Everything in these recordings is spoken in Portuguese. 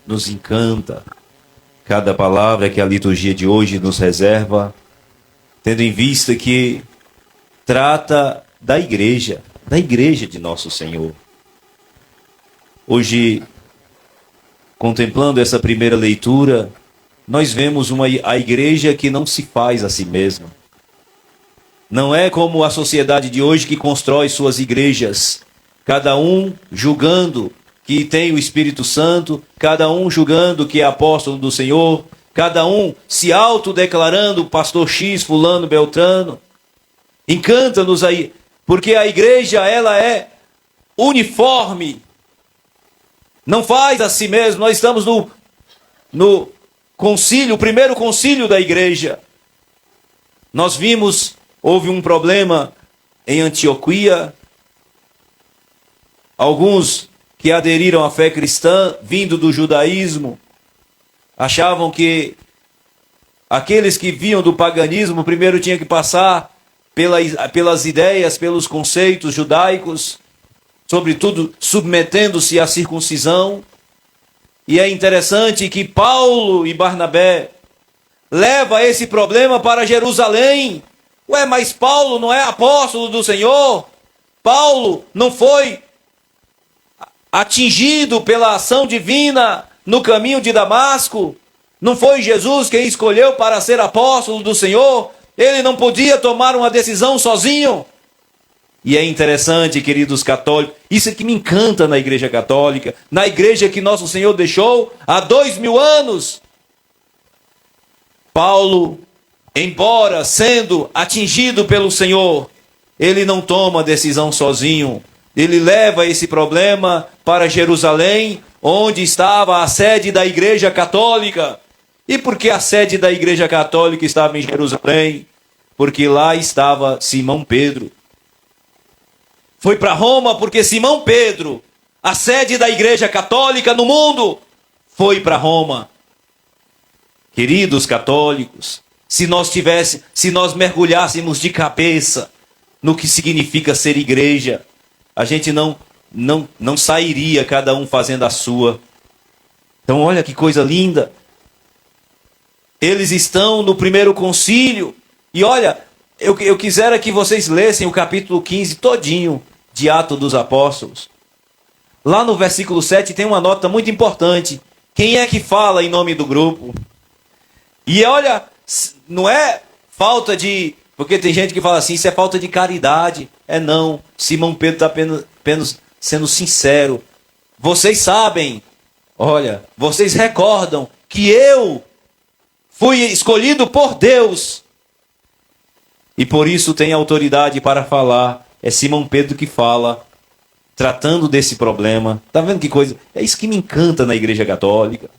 nos encanta cada palavra que a liturgia de hoje nos reserva, tendo em vista que trata da igreja de nosso Senhor. Hoje, contemplando essa primeira leitura, nós vemos a igreja que não se faz a si mesma. Não é como a sociedade de hoje que constrói suas igrejas, cada um julgando que tem o Espírito Santo, cada um julgando que é apóstolo do Senhor, cada um se autodeclarando pastor X, fulano, beltrano. Encanta-nos aí, porque a igreja, ela é uniforme, não faz a si mesmo. Nós estamos no concílio, o primeiro concílio da igreja. Nós vimos, houve um problema em Antioquia, alguns que aderiram à fé cristã, vindo do judaísmo, achavam que aqueles que vinham do paganismo primeiro tinham que passar pelas ideias, pelos conceitos judaicos, sobretudo submetendo-se à circuncisão. E é interessante que Paulo e Barnabé levam esse problema para Jerusalém. Ué, mas Paulo não é apóstolo do Senhor? Paulo não foi atingido pela ação divina no caminho de Damasco? Não foi Jesus quem escolheu para ser apóstolo do Senhor? Ele não podia tomar uma decisão sozinho? E é interessante, queridos católicos, isso é que me encanta na Igreja Católica, na igreja que nosso Senhor deixou há 2000 anos. Paulo, embora sendo atingido pelo Senhor, ele não toma decisão sozinho. Ele leva esse problema para Jerusalém, onde estava a sede da Igreja Católica. E por que a sede da Igreja Católica estava em Jerusalém? Porque lá estava Simão Pedro. Foi para Roma porque Simão Pedro, a sede da Igreja Católica no mundo, foi para Roma. Queridos católicos, se nós mergulhássemos de cabeça no que significa ser igreja, a gente não sairia cada um fazendo a sua. Então olha que coisa linda. Eles estão no primeiro concílio. E olha, eu quisera que vocês lessem o capítulo 15 todinho de Atos dos Apóstolos. Lá no versículo 7 tem uma nota muito importante. Quem é que fala em nome do grupo? E olha, não é falta de... Porque tem gente que fala assim, isso é falta de caridade. É não, Simão Pedro está apenas sendo sincero. Vocês sabem, olha, vocês recordam que eu fui escolhido por Deus. E por isso tem autoridade para falar. É Simão Pedro que fala, tratando desse problema. Está vendo que coisa? É isso que me encanta na Igreja Católica.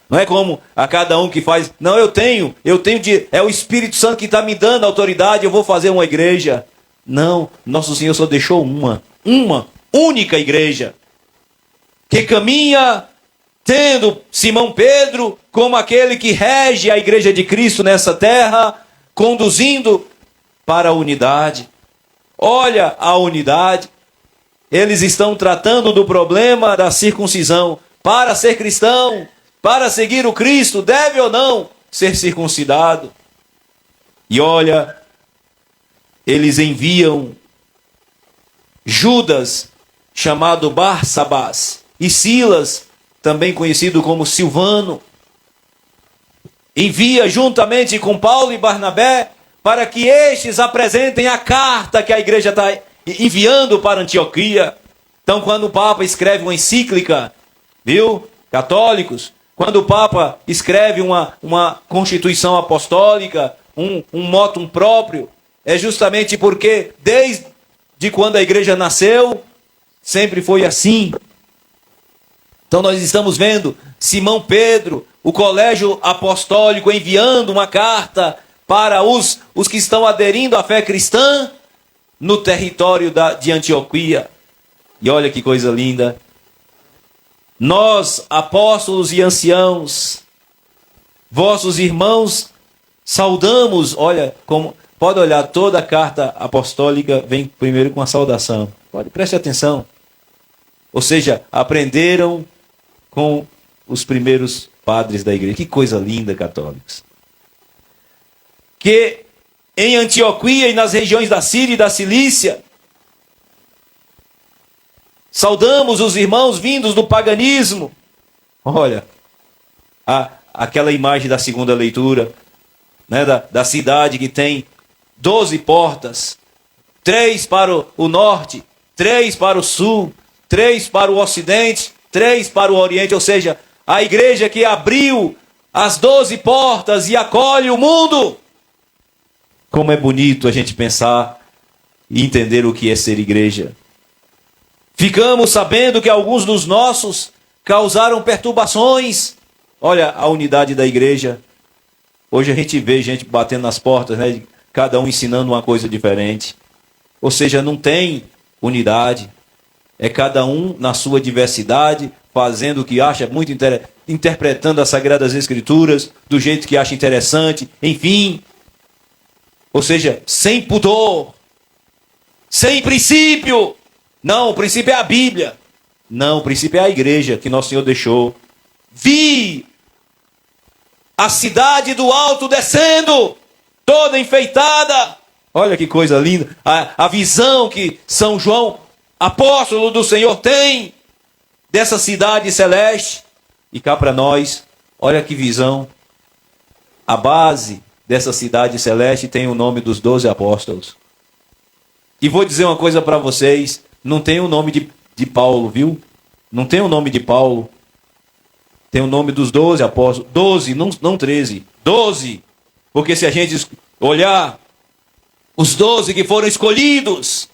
Não é como a cada um que faz, não, é o Espírito Santo que está me dando autoridade, eu vou fazer uma igreja. Não, nosso Senhor só deixou uma única igreja, que caminha tendo Simão Pedro como aquele que rege a igreja de Cristo nessa terra, conduzindo para a unidade. Olha a unidade. Eles estão tratando do problema da circuncisão. Para ser cristão, para seguir o Cristo, deve ou não ser circuncidado? E olha, eles enviam Judas, chamado Barsabás, e Silas, também conhecido como Silvano. Envia juntamente com Paulo e Barnabé para que estes apresentem a carta que a igreja está enviando para Antioquia. Então, quando o Papa escreve uma encíclica, viu, católicos, quando o Papa escreve uma constituição apostólica, um motum próprio, é justamente porque desde quando a igreja nasceu, sempre foi assim. Então nós estamos vendo Simão Pedro, o colégio apostólico, enviando uma carta para os que estão aderindo à fé cristã no território de Antioquia. E olha que coisa linda. Nós, apóstolos e anciãos, vossos irmãos, saudamos. Olha, pode olhar, toda a carta apostólica vem primeiro com a saudação. Preste atenção. Ou seja, aprenderam com os primeiros padres da igreja. Que coisa linda, católicos. Que em Antioquia e nas regiões da Síria e da Cilícia, saudamos os irmãos vindos do paganismo. Olha, aquela imagem da segunda leitura, né, da cidade que tem 12 portas, 3 para o norte, 3 para o sul, 3 para o ocidente, 3 para o oriente, ou seja, a igreja que abriu as 12 portas e acolhe o mundo. Como é bonito a gente pensar e entender o que é ser igreja. Ficamos sabendo que alguns dos nossos causaram perturbações. Olha a unidade da igreja. Hoje a gente vê gente batendo nas portas, né? Cada um ensinando uma coisa diferente. Ou seja, não tem unidade. É cada um na sua diversidade, fazendo o que acha muito interessante, interpretando as Sagradas Escrituras do jeito que acha interessante, enfim. Ou seja, sem pudor, sem princípio. Não, o princípio é a Bíblia. Não, o princípio é a igreja que Nosso Senhor deixou. Vi a cidade do alto descendo, toda enfeitada. Olha que coisa linda. A visão que São João, apóstolo do Senhor, tem dessa cidade celeste. E cá para nós, olha que visão. A base dessa cidade celeste tem o nome dos 12 apóstolos. E vou dizer uma coisa para vocês, não tem o nome de Paulo, viu? Não tem o nome de Paulo. Tem o nome dos 12 apóstolos. 12, não 13. 12. Porque se a gente olhar os 12 que foram escolhidos,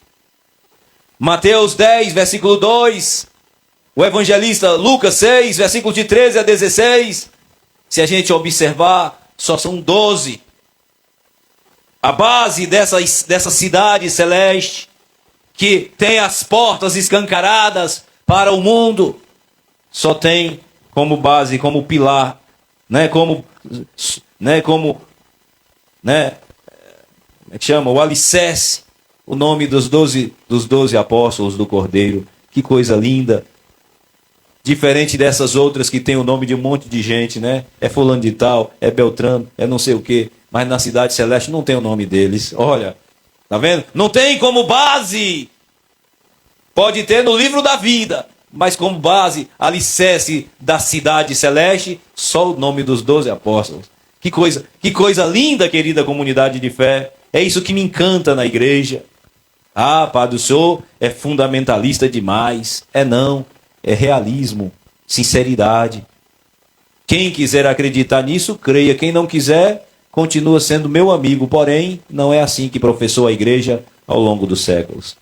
Mateus 10, versículo 2, o evangelista Lucas 6, versículo de 13 a 16, se a gente observar, só são 12. A base dessa cidade celeste, que tem as portas escancaradas para o mundo, só tem como base, como pilar, como é que chama? O alicerce, o nome dos 12 apóstolos do Cordeiro. Que coisa linda. Diferente dessas outras que tem o nome de um monte de gente, né? É fulano de tal, é Beltrano, é não sei o quê. Mas na cidade celeste não tem o nome deles. Olha, tá vendo? Não tem como base. Pode ter no livro da vida, mas como base, alicerce da cidade celeste, só o nome dos 12 apóstolos. Que coisa linda, querida comunidade de fé. É isso que me encanta na igreja. Ah, Padre, o senhor é fundamentalista demais. Não. É realismo, sinceridade. Quem quiser acreditar nisso, creia. Quem não quiser, continua sendo meu amigo. Porém, não é assim que professou a igreja ao longo dos séculos.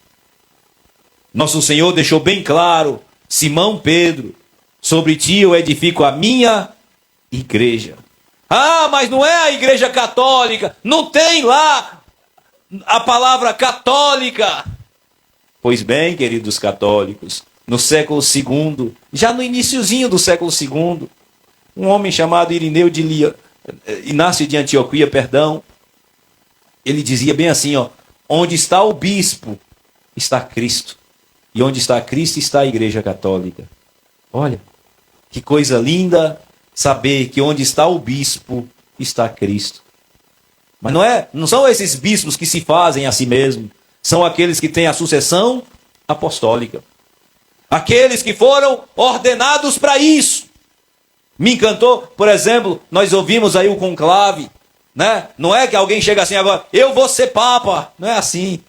Nosso Senhor deixou bem claro, Simão Pedro, sobre ti eu edifico a minha igreja. Ah, mas não é a igreja católica. Não tem lá a palavra católica. Pois bem, queridos católicos, no século II, já no iniciozinho do século II, um homem chamado Inácio de Antioquia, ele dizia bem assim, onde está o bispo, está Cristo. E onde está Cristo, está a igreja católica. Olha, que coisa linda saber que onde está o bispo, está Cristo. Mas não são esses bispos que se fazem a si mesmos, são aqueles que têm a sucessão apostólica. Aqueles que foram ordenados para isso. Me encantou, por exemplo, nós ouvimos aí o conclave, né? Não é que alguém chega assim agora, eu vou ser papa. Não é assim.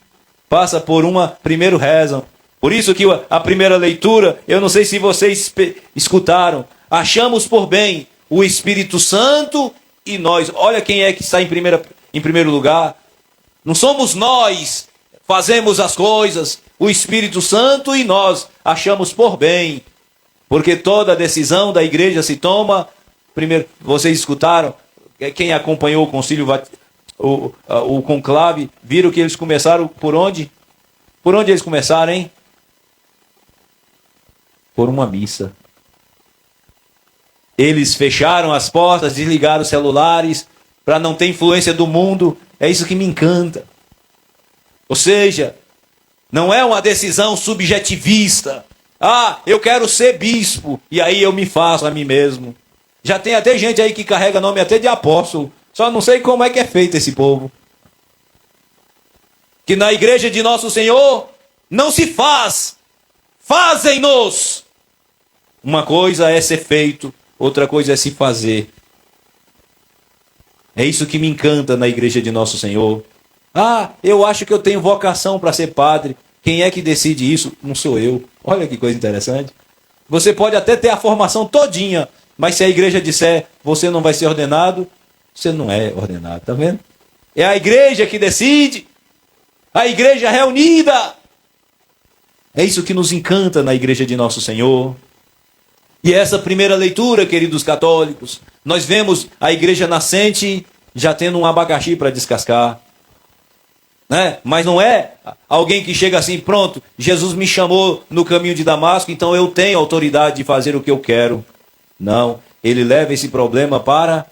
Passa por primeiro rezam. Por isso que a primeira leitura, eu não sei se vocês escutaram, achamos por bem o Espírito Santo e nós. Olha quem é que está em primeiro lugar. Não somos nós, fazemos as coisas, o Espírito Santo e nós achamos por bem. Porque toda decisão da igreja se toma, primeiro, vocês escutaram, quem acompanhou o concílio, o conclave, viram que eles começaram por onde? Por onde eles começaram, hein? Por uma missa. Eles fecharam as portas, desligaram os celulares, para não ter influência do mundo. É isso que me encanta. Ou seja, não é uma decisão subjetivista. Ah, eu quero ser bispo, e aí eu me faço a mim mesmo. Já tem até gente aí que carrega nome até de apóstolo. Só não sei como é que é feito esse povo. Que na igreja de nosso Senhor não se faz. Fazem-nos. Uma coisa é ser feito, outra coisa é se fazer. É isso que me encanta na igreja de nosso Senhor. Ah, eu acho que eu tenho vocação para ser padre. Quem é que decide isso? Não sou eu. Olha que coisa interessante. Você pode até ter a formação todinha, mas se a igreja disser você não vai ser ordenado, você não é ordenado, tá vendo? É a igreja que decide. A igreja reunida. É isso que nos encanta na igreja de nosso Senhor. E essa primeira leitura, queridos católicos, nós vemos a igreja nascente já tendo um abacaxi para descascar. Né? Mas não é alguém que chega assim, pronto, Jesus me chamou no caminho de Damasco, então eu tenho autoridade de fazer o que eu quero. Não, ele leva esse problema para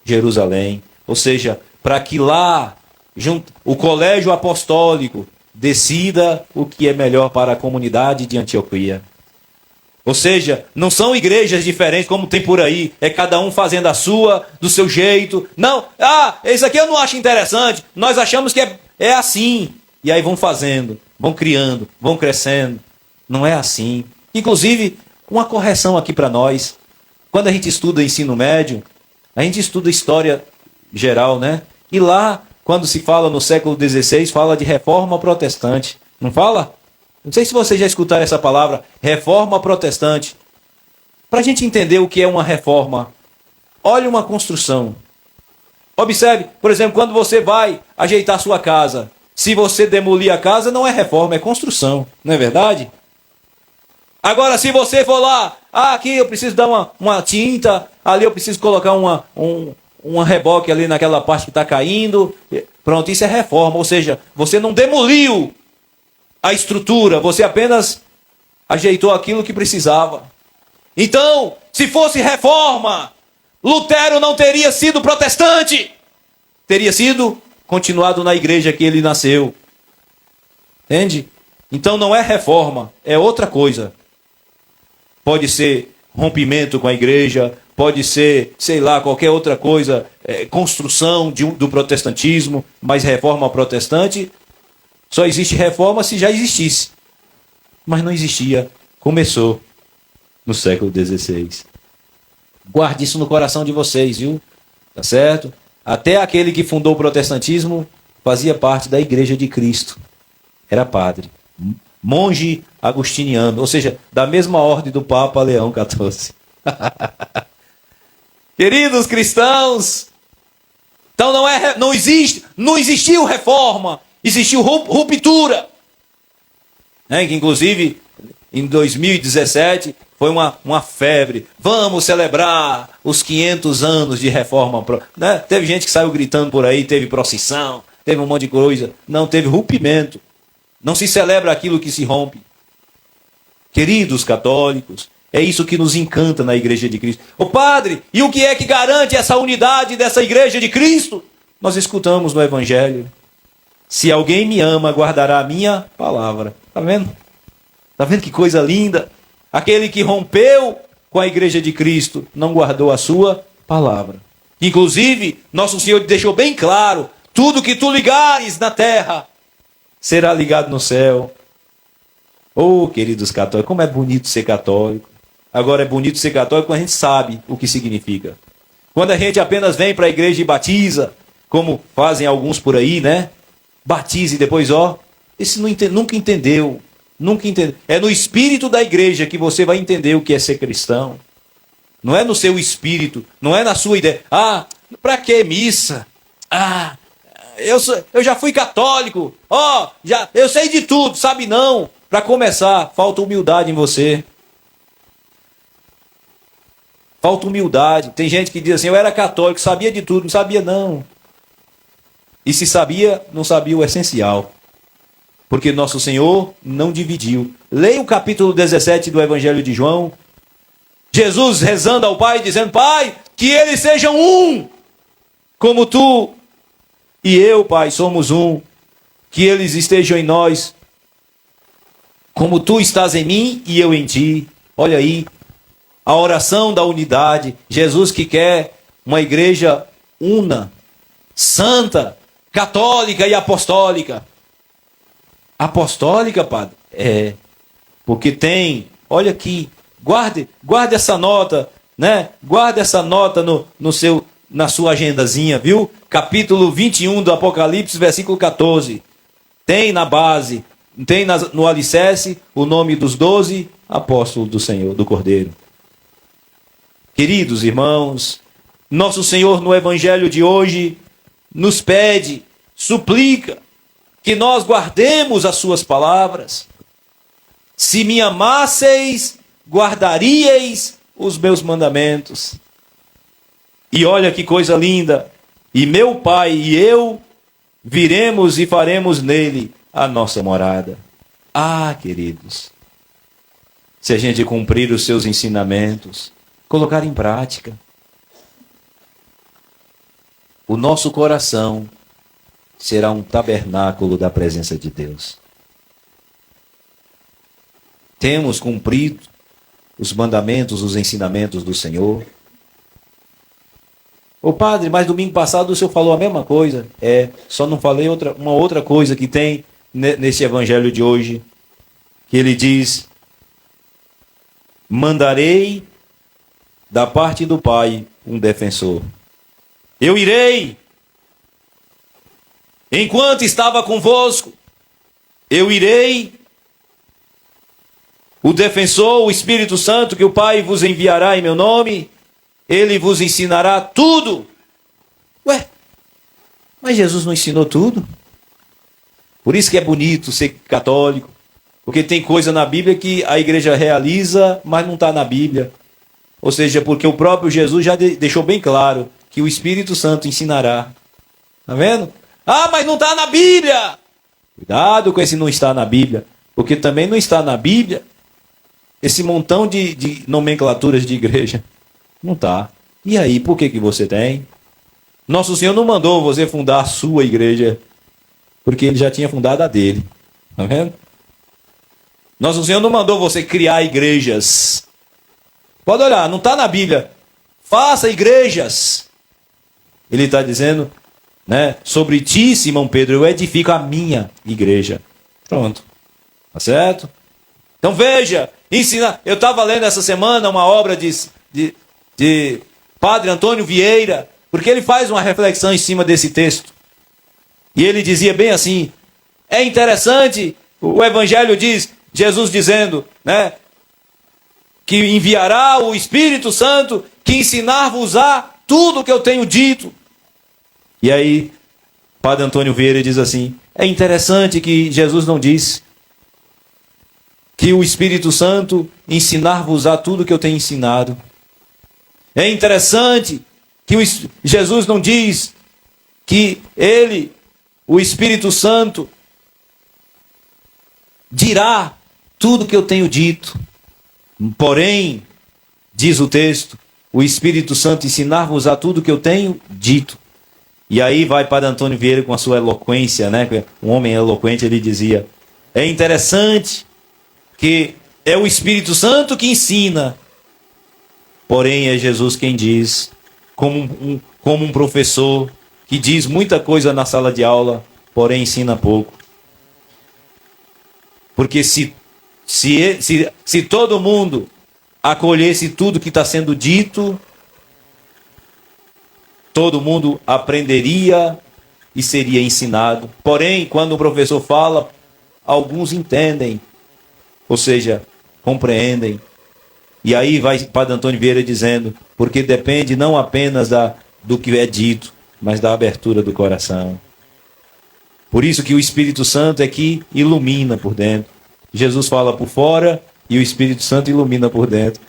Jerusalém. Ou seja, para que lá o colégio apostólico decida o que é melhor para a comunidade de Antioquia. Ou seja, não são igrejas diferentes como tem por aí, é cada um fazendo a sua, do seu jeito. Não, isso aqui eu não acho interessante, nós achamos que é assim. E aí vão fazendo, vão criando, vão crescendo. Não é assim. Inclusive, uma correção aqui para nós. Quando a gente estuda ensino médio, a gente estuda história geral, né? E lá, quando se fala no século XVI, fala de reforma protestante. Não fala? Não sei se vocês já escutaram essa palavra, reforma protestante. Para a gente entender o que é uma reforma, olhe uma construção. Observe, por exemplo, quando você vai ajeitar sua casa, se você demolir a casa, não é reforma, é construção. Não é verdade? Agora, se você for lá, aqui eu preciso dar uma tinta, ali eu preciso colocar um reboque ali naquela parte que está caindo. Pronto, isso é reforma. Ou seja, você não demoliu a estrutura, você apenas ajeitou aquilo que precisava. Então, se fosse reforma, Lutero não teria sido protestante. Teria sido continuado na igreja que ele nasceu. Entende? Então não é reforma, é outra coisa. Pode ser rompimento com a igreja, pode ser, sei lá, qualquer outra coisa, construção do protestantismo, mas reforma protestante, só existe reforma se já existisse. Mas não existia, começou no século XVI. Guarde isso no coração de vocês, viu? Tá certo? Até aquele que fundou o protestantismo fazia parte da igreja de Cristo. Era padre. Monge agostiniano, ou seja, da mesma ordem do Papa Leão XIV. Queridos cristãos, então não existiu reforma, existiu ruptura. Que inclusive em 2017 foi uma febre. Vamos celebrar os 500 anos de reforma. Né? Teve gente que saiu gritando por aí, teve procissão, teve um monte de coisa. Não, teve rompimento. Não se celebra aquilo que se rompe. Queridos católicos, é isso que nos encanta na igreja de Cristo. Ô padre, e o que é que garante essa unidade dessa igreja de Cristo? Nós escutamos no Evangelho. Se alguém me ama, guardará a minha palavra. Tá vendo? Tá vendo que coisa linda? Aquele que rompeu com a igreja de Cristo não guardou a sua palavra. Inclusive, nosso Senhor deixou bem claro, tudo que tu ligares na terra será ligado no céu. Oh, queridos católicos, como é bonito ser católico. Agora é bonito ser católico quando a gente sabe o que significa. Quando a gente apenas vem para a igreja e batiza, como fazem alguns por aí, né? Batiza e depois, esse nunca entendeu. Nunca entendeu. É no espírito da igreja que você vai entender o que é ser cristão. Não é no seu espírito, não é na sua ideia. Para que missa? Eu já fui católico. Eu sei de tudo, sabe não? Para começar, falta humildade em você. Falta humildade. Tem gente que diz assim, eu era católico, sabia de tudo, não sabia não. E se sabia, não sabia o essencial. Porque nosso Senhor não dividiu. Leia o capítulo 17 do Evangelho de João. Jesus rezando ao Pai, dizendo, Pai, que eles sejam um, como tu e eu, Pai, somos um. Que eles estejam em nós, como tu estás em mim e eu em ti. Olha aí, a oração da unidade. Jesus que quer uma igreja una, santa, católica e apostólica. Apostólica, padre? É, porque tem, olha aqui, guarde essa nota, né? Guarde essa nota na sua agendazinha, viu? Capítulo 21 do Apocalipse, versículo 14. Tem na base, tem no alicerce o nome dos 12 apóstolos do Senhor, do Cordeiro. Queridos irmãos, nosso Senhor no Evangelho de hoje nos pede, suplica, que nós guardemos as suas palavras. Se me amasseis, guardaríeis os meus mandamentos. E olha que coisa linda. E meu Pai e eu viremos e faremos nele a nossa morada. Ah, queridos, se a gente cumprir os seus ensinamentos, colocar em prática, o nosso coração será um tabernáculo da presença de Deus. Temos cumprido os mandamentos, os ensinamentos do Senhor. Ô padre, mas domingo passado o senhor falou a mesma coisa. Só não falei uma outra coisa que tem nesse evangelho de hoje, que ele diz: mandarei da parte do Pai um defensor. Eu irei, enquanto estava convosco, eu irei. O defensor, o Espírito Santo, que o Pai vos enviará em meu nome, ele vos ensinará tudo. Ué, mas Jesus não ensinou tudo? Por isso que é bonito ser católico, porque tem coisa na Bíblia que a igreja realiza, mas não está na Bíblia. Ou seja, porque o próprio Jesus já deixou bem claro que o Espírito Santo ensinará. Está vendo? Ah, mas não está na Bíblia! Cuidado com esse não está na Bíblia, porque também não está na Bíblia esse montão de nomenclaturas de igreja. Não está. E aí, por que você tem? Nosso Senhor não mandou você fundar a sua igreja, porque ele já tinha fundado a dele. Está vendo? Nosso Senhor não mandou você criar igrejas. Pode olhar, não está na Bíblia. Faça igrejas. Ele está dizendo, né? Sobre ti, Simão Pedro, eu edifico a minha igreja. Pronto. Tá certo? Então veja, ensina. Eu estava lendo essa semana uma obra de Padre Antônio Vieira, porque ele faz uma reflexão em cima desse texto. E ele dizia bem assim: é interessante, o Evangelho diz, Jesus dizendo, né, que enviará o Espírito Santo, que ensinar-vos-á tudo o que eu tenho dito. E aí, Padre Antônio Vieira diz assim: é interessante que Jesus não disse que o Espírito Santo ensinar-vos-á tudo o que eu tenho ensinado. É interessante que Jesus não diz que ele, o Espírito Santo, dirá tudo o que eu tenho dito. Porém, diz o texto, o Espírito Santo ensinar-vos-á tudo o que eu tenho dito. E aí vai Padre Antônio Vieira com a sua eloquência, né? Um homem eloquente, ele dizia: é interessante que é o Espírito Santo que ensina, porém é Jesus quem diz, como um professor que diz muita coisa na sala de aula, porém ensina pouco. Porque se todo mundo acolhesse tudo que está sendo dito, todo mundo aprenderia e seria ensinado. Porém, quando o professor fala, alguns entendem, ou seja, compreendem. E aí vai Padre Antônio Vieira dizendo, porque depende não apenas do que é dito, mas da abertura do coração. Por isso que o Espírito Santo é que ilumina por dentro. Jesus fala por fora e o Espírito Santo ilumina por dentro.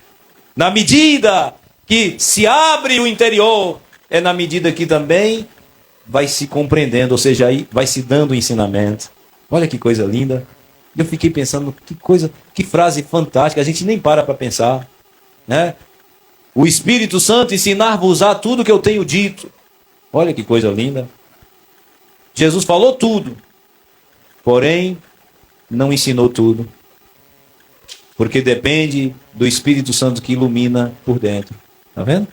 Na medida que se abre o interior, é na medida que também vai se compreendendo, ou seja, aí vai se dando o ensinamento. Olha que coisa linda. Eu fiquei pensando, que frase fantástica, a gente nem para pensar, né? O Espírito Santo ensinar-vos-á tudo que eu tenho dito. Olha que coisa linda. Jesus falou tudo, porém não ensinou tudo. Porque depende do Espírito Santo que ilumina por dentro. Está vendo?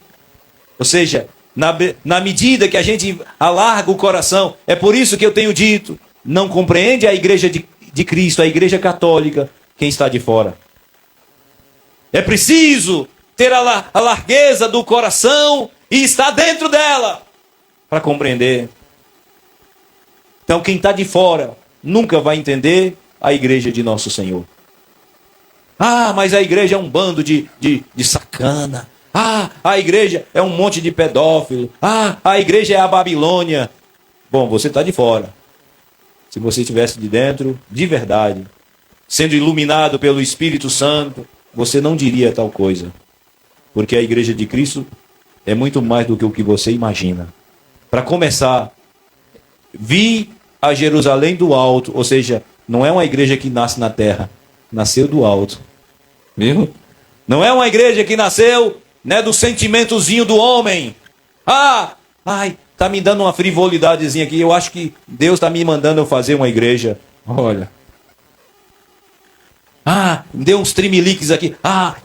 Ou seja, na medida que a gente alarga o coração, é por isso que eu tenho dito, não compreende a igreja de Cristo, a igreja católica, quem está de fora. É preciso ter a largueza do coração e estar dentro dela para compreender. Então quem está de fora nunca vai entender a igreja de nosso Senhor. Ah, mas a igreja é um bando de sacana. Ah, a igreja é um monte de pedófilo. Ah, a igreja é a Babilônia. Bom, você está de fora. Se você estivesse de dentro, de verdade, sendo iluminado pelo Espírito Santo, você não diria tal coisa. Porque a igreja de Cristo é muito mais do que o que você imagina. Para começar, vi a Jerusalém do alto, ou seja, não é uma igreja que nasce na terra, nasceu do alto. Viu? Não é uma igreja que nasceu, né, do sentimentozinho do homem. Tá me dando uma frivolidadezinha aqui. Eu acho que Deus está me mandando eu fazer uma igreja. Olha. Deu uns trimeliques aqui.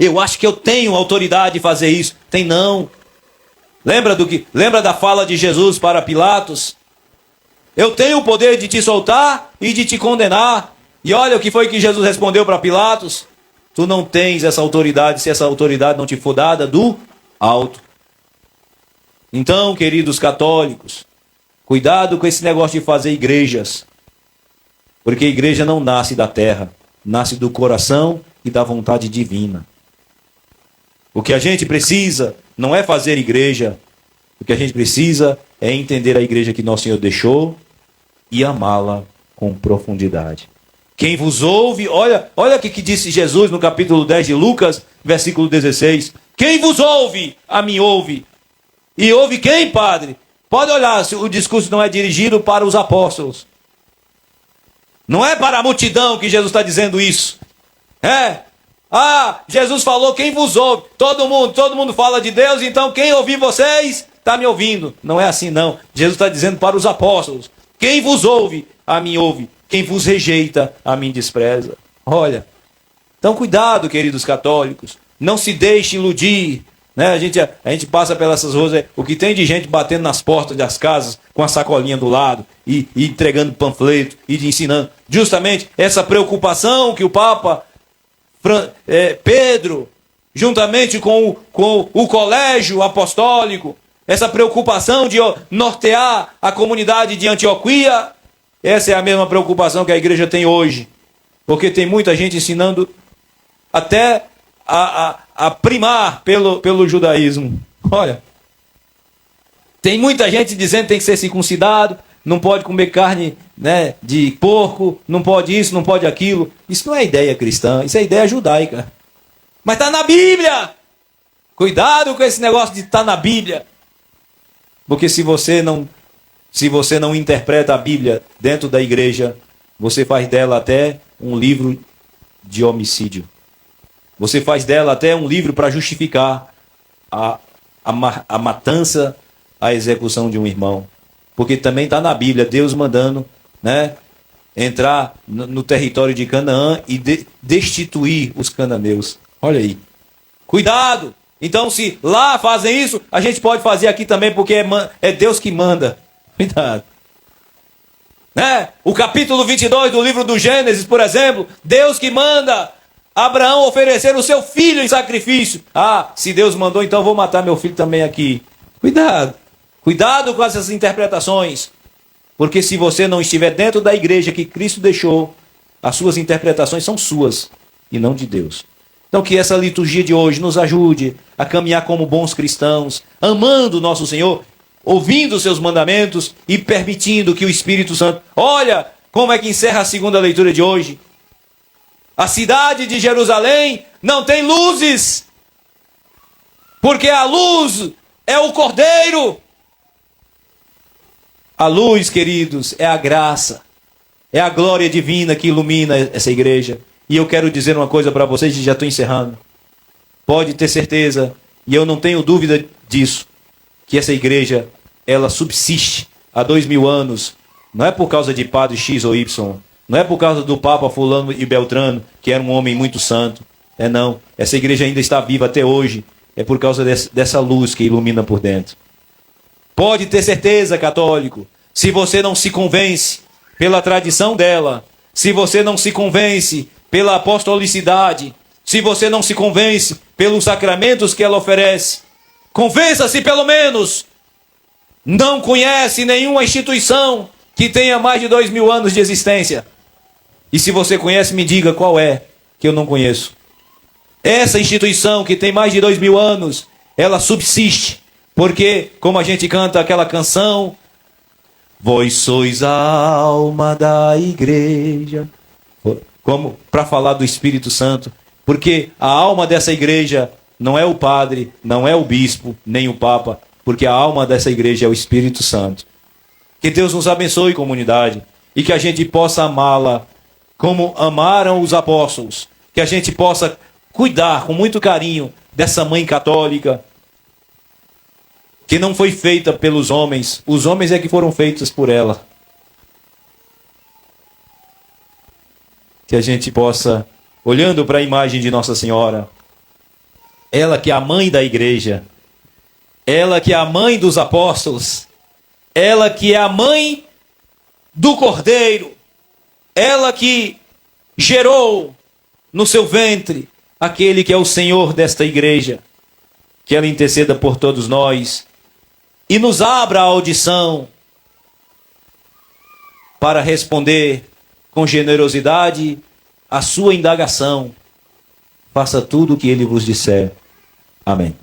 Eu acho que eu tenho autoridade de fazer isso. Tem não. Lembra da fala de Jesus para Pilatos? Eu tenho o poder de te soltar e de te condenar. E olha o que foi que Jesus respondeu para Pilatos. Tu não tens essa autoridade se essa autoridade não te for dada do alto. Então, queridos católicos, cuidado com esse negócio de fazer igrejas. Porque a igreja não nasce da terra, nasce do coração e da vontade divina. O que a gente precisa não é fazer igreja. O que a gente precisa é entender a igreja que nosso Senhor deixou e amá-la com profundidade. Quem vos ouve, olha o que disse Jesus no capítulo 10 de Lucas, versículo 16. Quem vos ouve, a mim ouve. E ouve quem, padre? Pode olhar se o discurso não é dirigido para os apóstolos. Não é para a multidão que Jesus está dizendo isso. Jesus falou quem vos ouve. Todo mundo fala de Deus, então quem ouvir vocês, está me ouvindo. Não é assim não. Jesus está dizendo para os apóstolos. Quem vos ouve, a mim ouve. Quem vos rejeita, a mim despreza. Olha, então cuidado, queridos católicos. Não se deixe iludir. Né? A gente passa pelas ruas, o que tem de gente batendo nas portas das casas com a sacolinha do lado e entregando panfleto e ensinando. Justamente essa preocupação que o Papa Pedro, juntamente com o colégio apostólico, essa preocupação de nortear a comunidade de Antioquia, essa é a mesma preocupação que a igreja tem hoje. Porque tem muita gente ensinando até a primar pelo judaísmo. Olha, tem muita gente dizendo que tem que ser circuncidado, não pode comer carne, né, de porco, não pode isso, não pode aquilo. Isso não é ideia cristã, isso é ideia judaica. Mas está na Bíblia. Cuidado com esse negócio de estar na Bíblia. Porque se você não interpreta a Bíblia dentro da igreja, você faz dela até um livro de homicídio. Você faz dela até um livro para justificar a matança, a execução de um irmão. Porque também está na Bíblia, Deus mandando, né, entrar no território de Canaã e destituir os cananeus. Olha aí. Cuidado! Então, se lá fazem isso, a gente pode fazer aqui também, porque é Deus que manda. Cuidado. Né? O capítulo 22 do livro do Gênesis, por exemplo, Deus que manda Abraão oferecer o seu filho em sacrifício. Se Deus mandou, então vou matar meu filho também aqui. Cuidado. Cuidado com essas interpretações. Porque se você não estiver dentro da igreja que Cristo deixou, as suas interpretações são suas e não de Deus. Então que essa liturgia de hoje nos ajude a caminhar como bons cristãos, amando o nosso Senhor, ouvindo os seus mandamentos e permitindo que o Espírito Santo... Olha como é que encerra a segunda leitura de hoje. A cidade de Jerusalém não tem luzes, porque a luz é o Cordeiro. A luz, queridos, é a graça, é a glória divina que ilumina essa igreja. E eu quero dizer uma coisa para vocês, e já estou encerrando. Pode ter certeza, e eu não tenho dúvida disso, que essa igreja, ela subsiste há 2000 anos, não é por causa de padre X ou Y, não é por causa do Papa fulano e Beltrano, que era um homem muito santo. Não. Essa igreja ainda está viva até hoje. É por causa dessa luz que ilumina por dentro. Pode ter certeza, católico, se você não se convence pela tradição dela, se você não se convence pela apostolicidade, se você não se convence pelos sacramentos que ela oferece, convença-se pelo menos. Não conhece nenhuma instituição que tenha mais de 2000 anos de existência. E se você conhece, me diga qual é, que eu não conheço. Essa instituição que tem mais de 2000 anos, ela subsiste. Porque, como a gente canta aquela canção, vós sois a alma da igreja. Como para falar do Espírito Santo. Porque a alma dessa igreja não é o padre, não é o bispo, nem o papa. Porque a alma dessa igreja é o Espírito Santo. Que Deus nos abençoe, comunidade. E que a gente possa amá-la como amaram os apóstolos. Que a gente possa cuidar com muito carinho dessa mãe católica, que não foi feita pelos homens. Os homens é que foram feitos por ela. Que a gente possa, olhando para a imagem de Nossa Senhora, ela que é a mãe da igreja, ela que é a mãe dos apóstolos, ela que é a mãe do Cordeiro, ela que gerou no seu ventre aquele que é o Senhor desta igreja, que ela interceda por todos nós e nos abra a audição para responder com generosidade a sua indagação. Faça tudo o que ele vos disser. Amém.